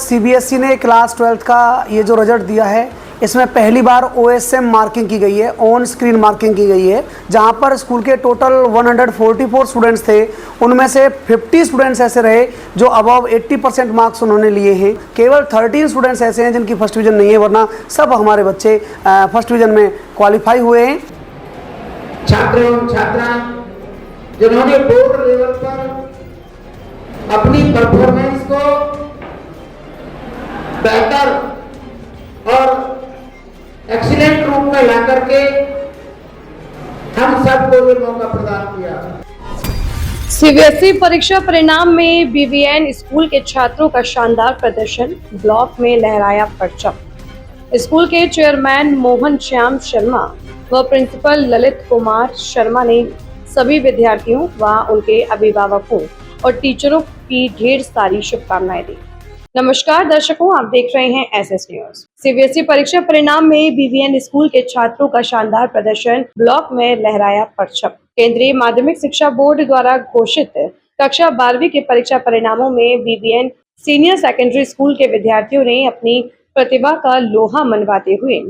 CBSE ने class 12th का ये जो रिजल्ट दिया है, इसमें पहली बार ओएसएम मार्किंग की गई है, ऑन स्क्रीन मार्किंग की गई है, जहां पर स्कूल के टोटल 144 स्टूडेंट्स थे। उनमें से 50 स्टूडेंट्स ऐसे रहे जो अबव 80% मार्क्स उन्होंने लिए हैं। केवल 13 स्टूडेंट्स ऐसे हैं जिनकी फर्स्ट डिवीज़न नहीं है, वरना सब हमारे बच्चे फर्स्ट डिवीज़न में क्वालिफाई हुए हैं। छात्र एवं छात्राएं जिन्होंने बोर्ड लेवल पर अपनी परफॉर्मेंस को बेहतर और एक्सीलेंट रूप में ला करके हम सबको ये मौका प्रदान किया। सीबीएसई परीक्षा परिणाम में बीवीएन स्कूल के छात्रों का शानदार प्रदर्शन, ब्लॉक में लहराया परचम। स्कूल के चेयरमैन मोहन श्याम शर्मा व प्रिंसिपल ललित कुमार शर्मा ने सभी विद्यार्थियों व उनके अभिभावकों और टीचरों की ढेर सारी शुभकामनाएं दी। नमस्कार दर्शकों, आप देख रहे हैं एसएस न्यूज। सीबीएसई परीक्षा परिणाम में बीवीएन स्कूल के छात्रों का शानदार प्रदर्शन, ब्लॉक में लहराया परचम। केंद्रीय माध्यमिक शिक्षा बोर्ड द्वारा घोषित कक्षा 12वीं के परीक्षा परिणामों में बीवीएन सीनियर सेकेंडरी स्कूल के विद्यार्थियों ने अपनी प्रतिभा का लोहा मनवाते हुए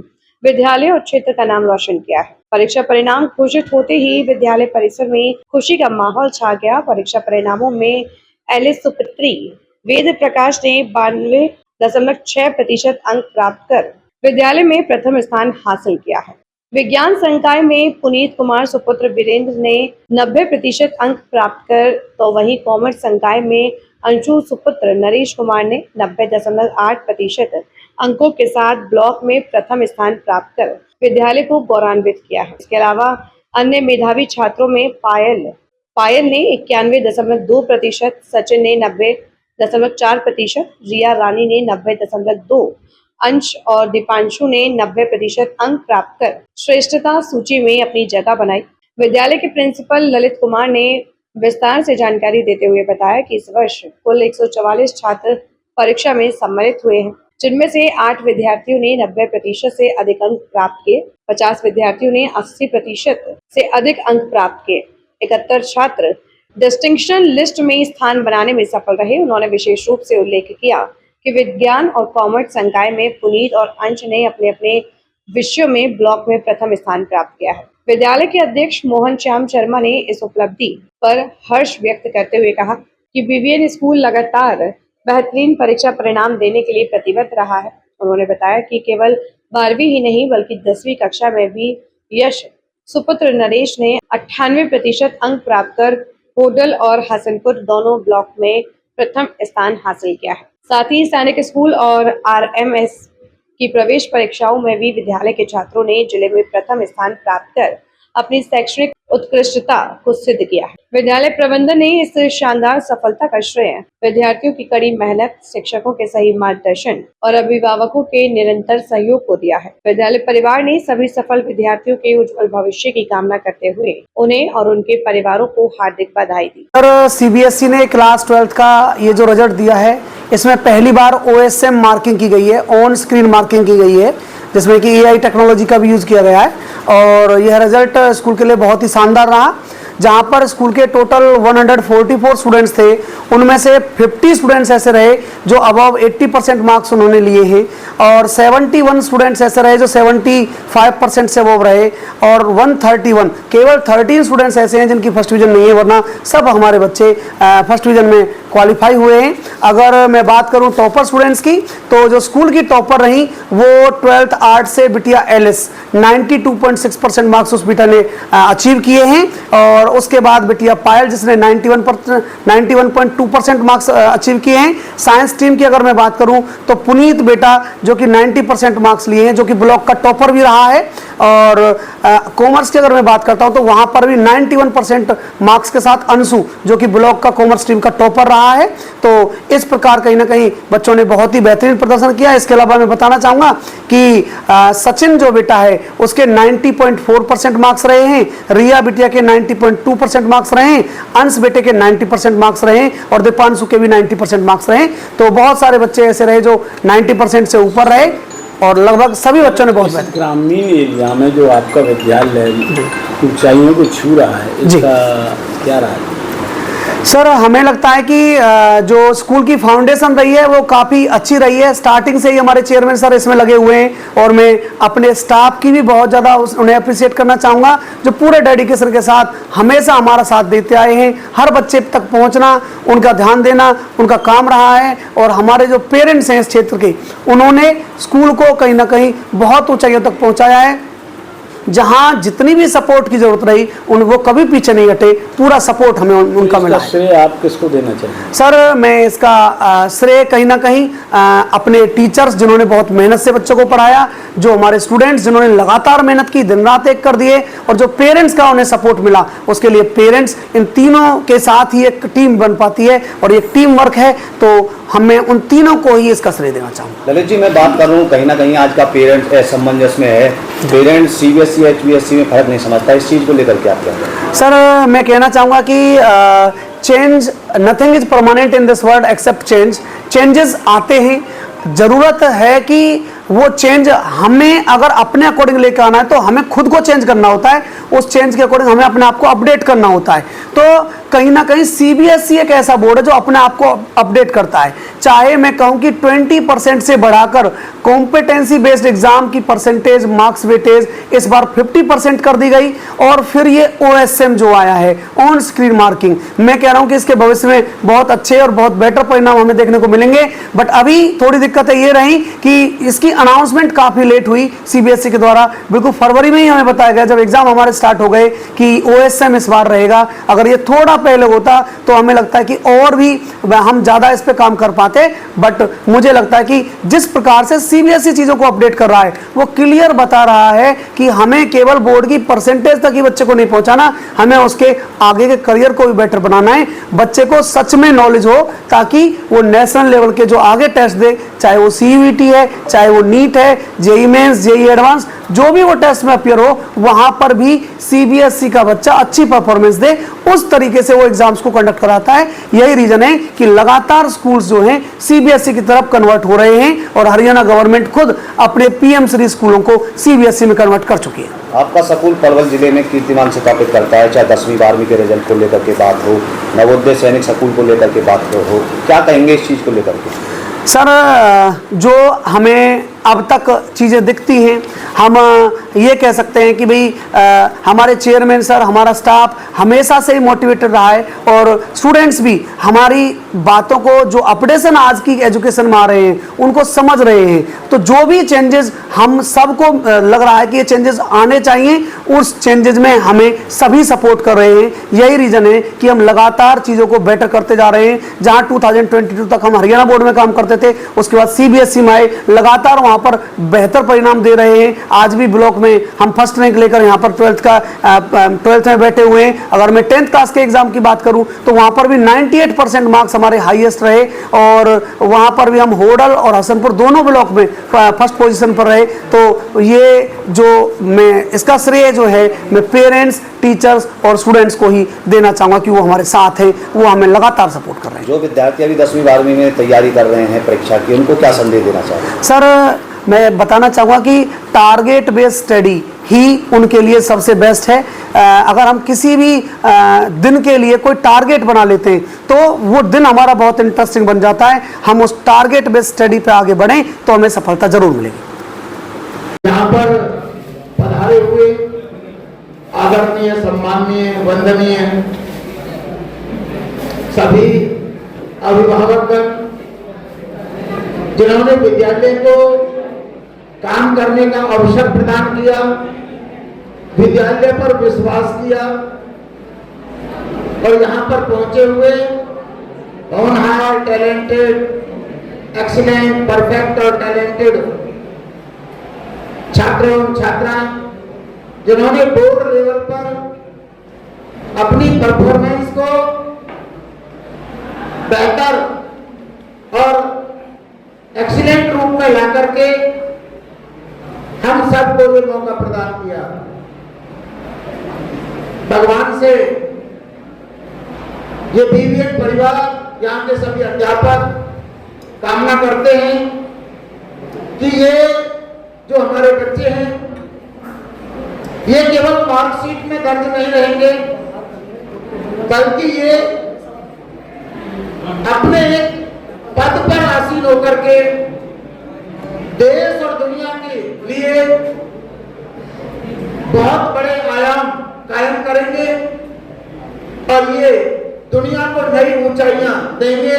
विद्यालय और क्षेत्र का नाम रोशन किया है। परीक्षा परिणाम घोषित होते ही विद्यालय परिसर में खुशी का माहौल छा गया। परीक्षा परिणामों में एलिस सुपुत्री वेद प्रकाश ने 92.6% अंक प्राप्त कर विद्यालय में प्रथम स्थान हासिल किया है। विज्ञान संकाय में पुनीत कुमार सुपुत्र वीरेंद्र ने 90% अंक प्राप्त कर, तो वहीं कॉमर्स संकाय में अंशु सुपुत्र नरेश कुमार ने 90.8% अंकों के साथ ब्लॉक में प्रथम स्थान प्राप्त कर विद्यालय को गौरवान्वित किया है। इसके अलावा अन्य मेधावी छात्रों में पायल ने 91.2%, सचिन ने 90.4%, रिया रानी ने 90.2 अंश और दीपांशु ने 90% अंक प्राप्त कर श्रेष्ठता सूची में अपनी जगह बनाई। विद्यालय के प्रिंसिपल ललित कुमार ने विस्तार से जानकारी देते हुए बताया कि इस वर्ष कुल 144 छात्र परीक्षा में सम्मिलित हुए हैं, जिनमें से 8 विद्यार्थियों ने 90% से अधिक अंक प्राप्त किए, 50 विद्यार्थियों ने 80% से अधिक अंक प्राप्त किए, 71 छात्र डिस्टिंक्शन लिस्ट में स्थान बनाने में सफल रहे। उन्होंने विशेष रूप से उल्लेख किया कि विज्ञान और कॉमर्स संकाय में पुनीत और अंश ने अपने अपने विषयों में ब्लॉक में प्रथम स्थान प्राप्त किया है। विद्यालय के अध्यक्ष मोहन श्याम शर्मा ने इस उपलब्धि पर हर्ष व्यक्त करते हुए कहा कि बीवीएन स्कूल लगातार बेहतरीन परीक्षा परिणाम देने के लिए प्रतिबद्ध रहा है। उन्होंने बताया कि केवल 12वीं ही नहीं बल्कि 10वीं कक्षा में भी यश सुपुत्र नरेश ने 98% अंक प्राप्त कर होडल और हसनपुर दोनों ब्लॉक में प्रथम स्थान हासिल किया है। साथ ही सैनिक स्कूल और आरएमएस की प्रवेश परीक्षाओं में भी विद्यालय के छात्रों ने जिले में प्रथम स्थान प्राप्त कर अपनी शैक्षणिक उत्कृष्टता को सिद्ध किया है। विद्यालय प्रबंधन ने इस शानदार सफलता का श्रेय विद्यार्थियों की कड़ी मेहनत, शिक्षकों के सही मार्गदर्शन और अभिभावकों के निरंतर सहयोग को दिया है। विद्यालय परिवार ने सभी सफल विद्यार्थियों के उज्जवल भविष्य की कामना करते हुए उन्हें और उनके परिवारों को हार्दिक बधाई दी। सीबीएसई ने क्लास 12th का ये जो रिजल्ट दिया है, इसमें पहली बार ओएसएम मार्किंग की गई है, ऑन स्क्रीन मार्किंग की गई है, जिसमें कि एआई टेक्नोलॉजी का भी यूज़ किया गया है। और यह रिजल्ट स्कूल के लिए बहुत ही शानदार रहा, जहां पर स्कूल के टोटल 144 स्टूडेंट्स थे। उनमें से 50 स्टूडेंट्स ऐसे रहे जो अबव 80% मार्क्स उन्होंने लिए हैं, और 71 स्टूडेंट्स ऐसे रहे जो 75% से अबव रहे, और 131 केवल 13 स्टूडेंट्स ऐसे हैं जिनकी फर्स्ट डिवीज़न नहीं है, वरना सब हमारे बच्चे फर्स्ट डिवीज़न में क्वालिफाई हुए हैं। अगर मैं बात करूं टॉपर स्टूडेंट्स की, तो जो स्कूल की टॉपर रही वो 12th आर्ट से बिटिया एलिस 92.6% मार्क्स उस बेटा ने अचीव किए हैं, और उसके बाद बिटिया पायल जिसने 91.2% मार्क्स अचीव किए हैं। साइंस स्ट्रीम की अगर मैं बात करूं तो पुनीत बेटा जो कि 90% मार्क्स लिए हैं, जो कि ब्लॉक का टॉपर भी रहा है। और कॉमर्स की अगर मैं बात करता हूं तो वहां पर भी 91% मार्क्स के साथ अंशु जो कि ब्लॉक का कॉमर्स स्ट्रीम का टॉपर रहा है। तो इस प्रकार कहीं ना कहीं बच्चों ने बहुत ही बेहतरीन प्रदर्शन किया। इसके अलावा मैं बताना चाहूंगा कि सचिन जो बेटा है उसके 90.4% मार्क्स रहे हैं, रिया बिटिया के 90.2% मार्क्स रहे हैं, अंश बेटे के 90% मार्क्स रहे हैं, और दीपांशु के भी 90% मार्क्स रहे। तो बहुत सारे बच्चे ऐसे रहे जो 90% से ऊपर रहे, और लगभग सभी बच्चों ने बहुत बेहतर। ग्रामीण एरिया में जो आपका विद्यालय ऊंचाइयों को छू रहा है, इसका क्या रहा है? सर हमें लगता है कि जो स्कूल की फाउंडेशन रही है वो काफ़ी अच्छी रही है। स्टार्टिंग से ही हमारे चेयरमैन सर इसमें लगे हुए हैं और मैं अपने स्टाफ की भी बहुत ज़्यादा उन्हें अप्रिशिएट करना चाहूँगा, जो पूरे डेडिकेशन के साथ हमेशा हमारा साथ देते आए हैं। हर बच्चे तक पहुँचना, उनका ध्यान देना उनका काम रहा है। और हमारे जो पेरेंट्स हैं इस क्षेत्र के, उन्होंने स्कूल को कहीं ना कहीं बहुत ऊंचाइयों तक पहुँचाया है। जहां जितनी भी सपोर्ट की जरूरत रही वो कभी पीछे नहीं हटे, पूरा सपोर्ट हमें उनका मिला है। श्रेय आप किसको देना चाहिए? सर मैं इसका श्रेय कहीं ना कहीं अपने टीचर्स जिन्होंने बहुत मेहनत से बच्चों को पढ़ाया, जो हमारे स्टूडेंट्स जिन्होंने लगातार मेहनत की, दिन रात एक कर दिए, और जो पेरेंट्स का उन्हें सपोर्ट मिला, उसके लिए पेरेंट्स इन तीनों के साथ ही एक टीम बन पाती है और एक टीम वर्क है। तो हमें उन तीनों को ही इसका श्रेय देना चाहूँगा। ललित जी, मैं बात कर रहा हूँ कहीं ना कहीं आज का पेरेंट्स असमंजस में है। पेरेंट्स सीबीएसई एचबीएसई में फर्क नहीं समझता, इस चीज़ को लेकर के आप क्या कहें? सर मैं कहना चाहूँगा कि change, nothing is permanent in this world accept change. Changes आते हैं, ज़रूरत है कि वो चेंज हमें अगर अपने अकॉर्डिंग लेकर आना है तो हमें खुद को चेंज करना होता है। उस चेंज के अकॉर्डिंग हमें अपने आप को अपडेट करना होता है। तो कहीं ना कहीं सीबीएसई एक ऐसा बोर्ड है जो अपने आप को अपडेट करता है। चाहे मैं कहूँ कि 20% से बढ़ाकर कॉम्पिटेंसी बेस्ड एग्जाम की परसेंटेज, मार्क्स वेटेज इस बार 50% कर दी गई। और फिर ये OSM जो आया है, ऑन स्क्रीन मार्किंग, मैं कह रहा हूँ कि इसके भविष्य में बहुत अच्छे और बहुत बेटर परिणाम हमें देखने को मिलेंगे। बट अभी थोड़ी दिक्कतें ये रही कि इसकी अनाउंसमेंट काफ़ी लेट हुई सीबीएसई के द्वारा। बिल्कुल फरवरी में ही हमें बताया गया जब एग्जाम हमारे स्टार्ट हो गए कि OSM इस बार रहेगा। अगर ये थोड़ा पहले होता तो हमें लगता है कि और भी हम ज़्यादा इस पे काम कर पाते। बट मुझे लगता है कि जिस प्रकार से सीबीएसई चीज़ों को अपडेट कर रहा है, वो क्लियर बता रहा है कि हमें केवल बोर्ड की परसेंटेज तक ही बच्चे को नहीं पहुंचाना, हमें उसके आगे के करियर को भी बेटर बनाना है। बच्चे को सच में नॉलेज हो ताकि वो नेशनल लेवल के जो आगे टेस्ट दे, चाहे वो CUET है, चाहे वो नीट है, JEE मेंस, JEE एडवांस, जो भी वो टेस्ट में अपियर हो, वहां पर भी सीबीएसई का बच्चा अच्छी परफॉर्मेंस दे। उस तरीके से वो एग्जाम्स को कंडक्ट कराता है। यही रीजन है कि लगातार स्कूल्स जो हैं सीबीएसई की तरफ कन्वर्ट हो रहे हैं और हरियाणा गवर्नमेंट खुद अपने PM श्री स्कूलों को सीबीएसई में कन्वर्ट कर चुकी है। आपका स्कूल पलवल जिले में कीर्तिमान से स्थापित करता है, चाहे 10वीं 12वीं के रिजल्ट को लेकर के बात हो, नवोदय सैनिक स्कूल को लेकर के बात हो, क्या कहेंगे इस चीज़ को लेकर के? सर जो हमें अब तक चीज़ें दिखती हैं, हम ये कह सकते हैं कि भाई हमारे चेयरमैन सर, हमारा स्टाफ हमेशा से ही मोटिवेटेड रहा है और स्टूडेंट्स भी हमारी बातों को, जो अपडेशन आज की एजुकेशन में आ रहे हैं, उनको समझ रहे हैं। तो जो भी चेंजेस हम सबको लग रहा है कि ये चेंजेस आने चाहिए, उस चेंजेस में हमें सभी सपोर्ट कर रहे हैं। यही रीज़न है कि हम लगातार चीज़ों को बेटर करते जा रहे हैं। जहाँ 2022 तक हम हरियाणा बोर्ड में काम करते थे, उसके बाद सीबीएसई में आए, लगातार वहाँ पर बेहतर परिणाम दे रहे हैं। आज भी ब्लॉक में हम फर्स्ट रैंक लेकर यहाँ पर 12th में बैठे हुए हैं। अगर मैं 10th क्लास के एग्जाम की बात करूँ तो वहाँ पर भी 98% मार्क्स हमारे हाईएस्ट रहे और वहाँ पर भी हम होडल और हसनपुर दोनों ब्लॉक में फर्स्ट पोजीशन पर रहे। तो ये जो मैं इसका श्रेय जो है मैं पेरेंट्स, टीचर्स और स्टूडेंट्स को ही देना चाहूँगा कि वो हमारे साथ हैं, वो हमें लगातार सपोर्ट कर रहे हैं। जो विद्यार्थी अभी 10वीं 12वीं में तैयारी कर रहे हैं परीक्षा की, उनको क्या संदेश देना चाहेंगे? सर मैं बताना चाहूँगा कि टारगेट बेस्ड स्टडी ही उनके लिए सबसे बेस्ट है। अगर हम किसी भी दिन के लिए कोई टारगेट बना लेते हैं तो वो दिन हमारा बहुत इंटरेस्टिंग बन जाता है। हम उस टारगेट बेस्ड स्टडी पे आगे बढ़ें तो हमें सफलता जरूर मिलेगी। यहाँ पर पधारे हुए आदरणीय, सम्माननीय, वंदनीय सभी अभिभावकगण, जिन्होंने विद्यालय को काम करने का अवसर प्रदान किया, विद्यालय पर विश्वास किया और यहाँ पर पहुंचे हुए होनहार, टैलेंटेड, एक्सीलेंट, परफेक्ट और टैलेंटेड छात्र एवं छात्राएं, जिन्होंने बोर्ड लेवल पर अपनी परफॉर्मेंस को बेहतर और एक्सीलेंट रूप में ला करके हम सबको ये मौका प्रदान किया। भगवान से ये BVN परिवार, यहाँ के सभी अध्यापक कामना करते हैं कि ये जो हमारे बच्चे हैं ये केवल मार्कशीट में दर्ज नहीं रहेंगे, बल्कि ये अपने एक पद पर आसीन होकर के देश और दुनिया के लिए बहुत बड़े आयाम कायम करेंगे और ये दुनिया को नई ऊंचाइयां देंगे।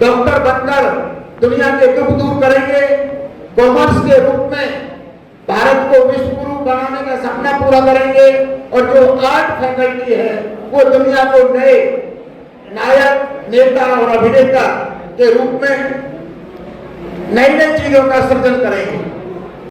डॉक्टर बनकर दुनिया के दुख दूर करेंगे। कॉमर्स के रूप में भारत को विश्व गुरु बनाने का सपना पूरा करेंगे और जो आर्ट फैकल्टी है वो दुनिया को नए नायक, नेता और अभिनेता के रूप में नई नई चीजों का सृजन करेंगे।